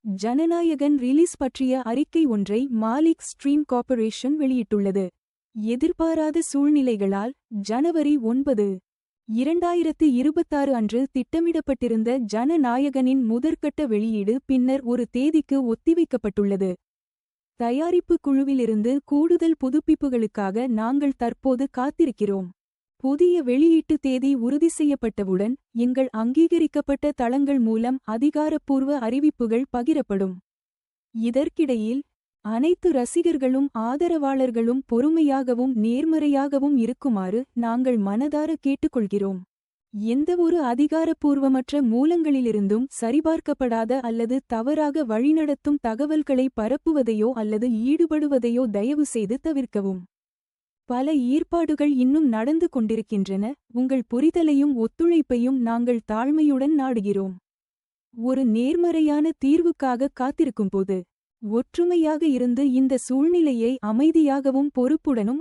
Jananayagan release பற்றிய அறிக்கை ஒன்றை மாலிக் ஸ்ட்ரீம் கார்ப்பரேஷன் வெளியிட்டுள்ளது. எதிர்பாராத சூழ்நிலைகளால் ஜனவரி 9, 2026 அன்று திட்டமிடப்பட்டிருந்த ஜனநாயகனின் முதற்கட்ட வெளியீடு பின்னர் ஒரு தேதிக்கு ஒத்திவைக்கப்பட்டுள்ளது. தயாரிப்பு குழுவிலிருந்து கூடுதல் புதுப்பிப்புகளுக்காக நாங்கள் தற்போது காத்திருக்கிறோம். புதிய வெளியீட்டு தேதி உறுதி செய்யப்பட்டவுடன் எங்கள் அங்கீகரிக்கப்பட்ட தளங்கள் மூலம் அதிகாரப்பூர்வ அறிவிப்புகள் பகிரப்படும். இதற்கிடையில் அனைத்து ரசிகர்களும் ஆதரவாளர்களும் பொறுமையாகவும் நேர்மறையாகவும் இருக்குமாறு நாங்கள் மனதார கேட்டுக்கொள்கிறோம். எந்தவொரு அதிகாரப்பூர்வமற்ற மூலங்களிலிருந்தும் சரிபார்க்கப்படாத அல்லது தவறாக வழிநடத்தும் தகவல்களை பரப்புவதையோ அல்லது ஈடுபடுவதையோ தயவுசெய்து தவிர்க்கவும். பல ஈர்ப்பாடுகள் இன்னும் நடந்து கொண்டிருக்கின்றன. உங்கள் புரிதலையும் ஒத்துழைப்பையும் நாங்கள் தாழ்மையுடன் நாடுகிறோம். ஒரு நேர்மறையான தீர்வுக்காக காத்திருக்கும்போது ஒற்றுமையாக இருந்து இந்த சூழ்நிலையை அமைதியாகவும் பொறுப்புடனும்